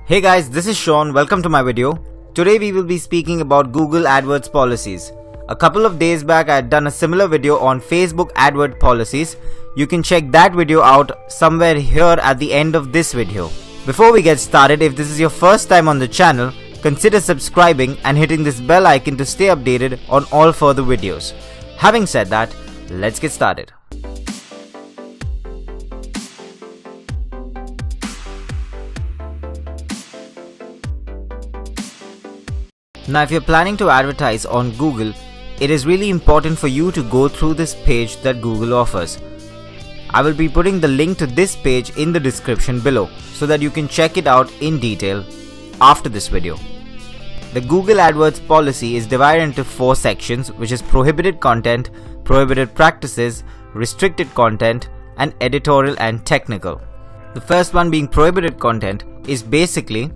Hey guys, this is Sean. Welcome to my video. Today we will be speaking about Google AdWords policies. A couple of days back I had done a similar video on Facebook AdWord policies. You can check that video out somewhere here at the end of this video. Before we get started, if this is your first time on the channel, consider subscribing and hitting this bell icon to stay updated on all further videos. Having said that, let's get started. Now, if you're planning to advertise on Google, it is really important for you to go through this page that Google offers. I will be putting the link to this page in the description below so that you can check it out in detail after this video. The Google AdWords policy is divided into 4 sections, which is prohibited content, prohibited practices, restricted content, and editorial and technical. The first one being prohibited content is basically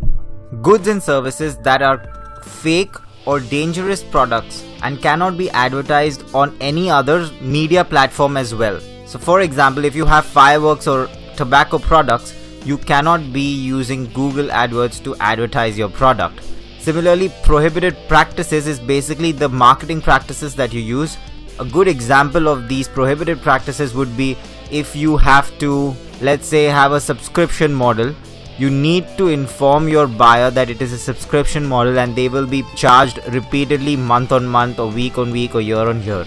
goods and services that are fake or dangerous products and cannot be advertised on any other media platform as well. So for example, if you have fireworks or tobacco products, you cannot be using Google AdWords to advertise your product. Similarly, prohibited practices is basically the marketing practices that you use. A good example of these prohibited practices would be if you have to, let's say, have a subscription model. You need to inform your buyer that it is a subscription model and they will be charged repeatedly month on month or week on week or year on year.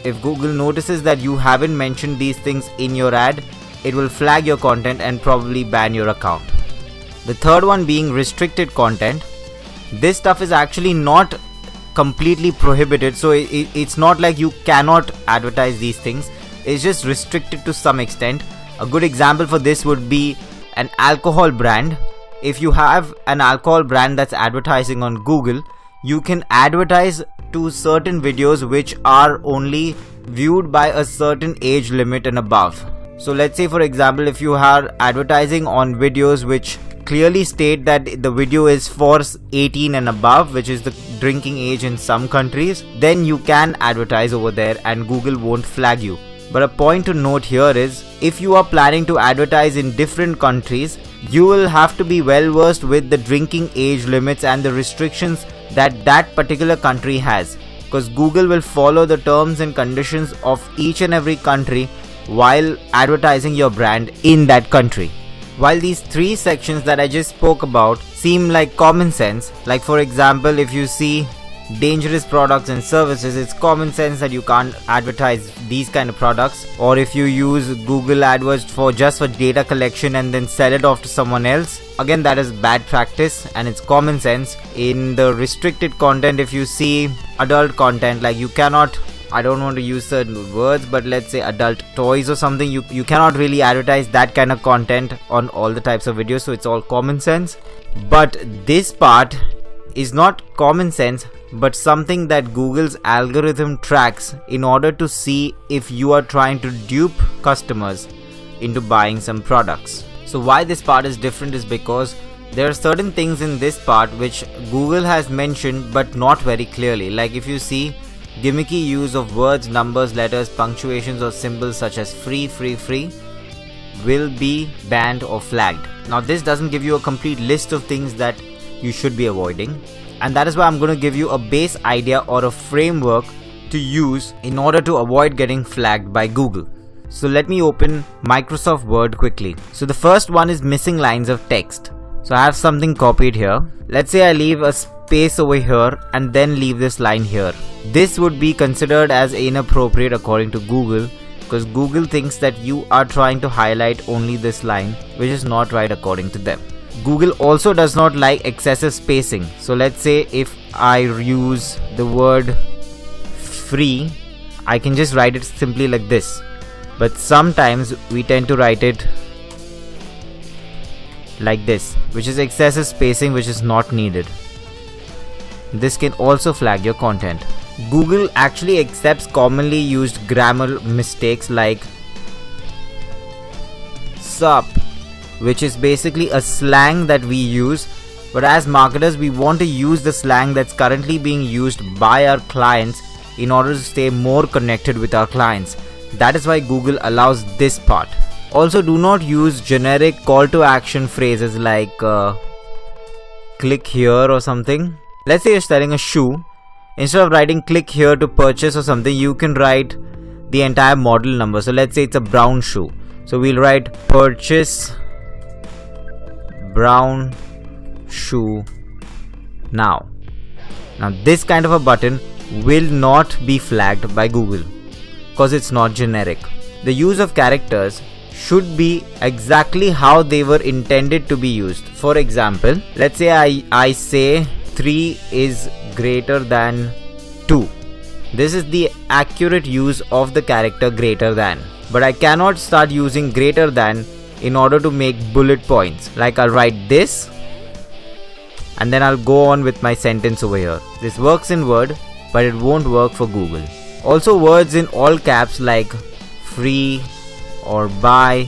If Google notices that you haven't mentioned these things in your ad, it will flag your content and probably ban your account. The third one being restricted content. This stuff is actually not completely prohibited, so it's not like you cannot advertise these things. It's just restricted to some extent. A good example for this would be an alcohol brand. If you have an alcohol brand that's advertising on Google, you can advertise to certain videos which are only viewed by a certain age limit and above. So let's say, for example, if you are advertising on videos which clearly state that the video is for 18 and above, which is the drinking age in some countries, then you can advertise over there and Google won't flag you. But a point to note here is, if you are planning to advertise in different countries, you will have to be well versed with the drinking age limits and the restrictions that that particular country has, because Google will follow the terms and conditions of each and every country while advertising your brand in that country. While these 3 sections that I just spoke about seem like common sense, like for example, if you see dangerous products and services, it's common sense that you can't advertise these kind of products. Or if you use Google AdWords for data collection and then sell it off to someone else, again that is bad practice and it's common sense. In the restricted content, if you see adult content, like you cannot, I don't want to use certain words, but let's say adult toys or something, you cannot really advertise that kind of content on all the types of videos, so it's all common sense. But this part is not common sense, but something that Google's algorithm tracks in order to see if you are trying to dupe customers into buying some products. So why this part is different is because there are certain things in this part which Google has mentioned but not very clearly. Like if you see gimmicky use of words, numbers, letters, punctuations or symbols such as free will be banned or flagged. Now this doesn't give you a complete list of things that you should be avoiding, and that is why I'm going to give you a base idea or a framework to use in order to avoid getting flagged by Google. So let me open Microsoft Word quickly. So the first one is missing lines of text. So I have something copied here. Let's say I leave a space over here and then leave this line here. This would be considered as inappropriate according to Google, because Google thinks that you are trying to highlight only this line, which is not right according to them. Google also does not like excessive spacing. So let's say if I use the word free, I can just write it simply like this. But sometimes we tend to write it like this, which is excessive spacing, which is not needed. This can also flag your content. Google actually accepts commonly used grammar mistakes like sup, which is basically a slang that we use, but as marketers we want to use the slang that's currently being used by our clients in order to stay more connected with our clients. That is why Google allows this part. Also, do not use generic call to action phrases like click here or something. Let's say you're selling a shoe. Instead of writing click here to purchase or something, you can write the entire model number. So let's say it's a brown shoe. So we'll write purchase brown shoe now. Now this kind of a button will not be flagged by Google because it's not generic. The use of characters should be exactly how they were intended to be used. For example, let's say I say 3 is greater than 2. This is the accurate use of the character greater than. But I cannot start using greater than in order to make bullet points. Like I'll write this and then I'll go on with my sentence over here. This works in Word, but it won't work for Google. Also words in all caps like free or buy.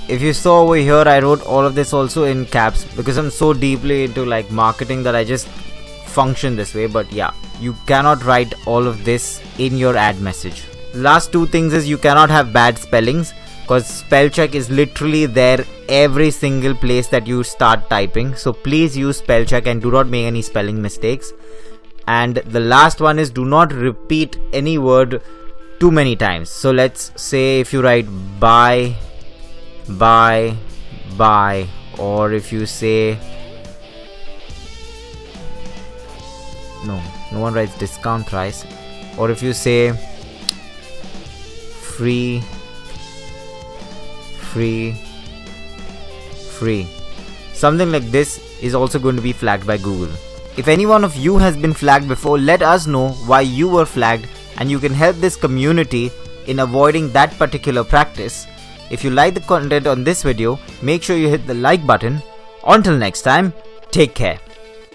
If you saw over here, I wrote all of this also in caps because I'm so deeply into like marketing that I just function this way. But yeah, you cannot write all of this in your ad message. Last two things is you cannot have bad spellings because spell check is literally there every single place that you start typing. So please use spell check and do not make any spelling mistakes. And the last one is do not repeat any word too many times. So let's say if you write buy, or if you say no one writes discount price, or if you say free, something like this is also going to be flagged by Google. If any one of you has been flagged before, let us know why you were flagged and you can help this community in avoiding that particular practice. If you like the content on this video, make sure you hit the like button. Until next time, take care.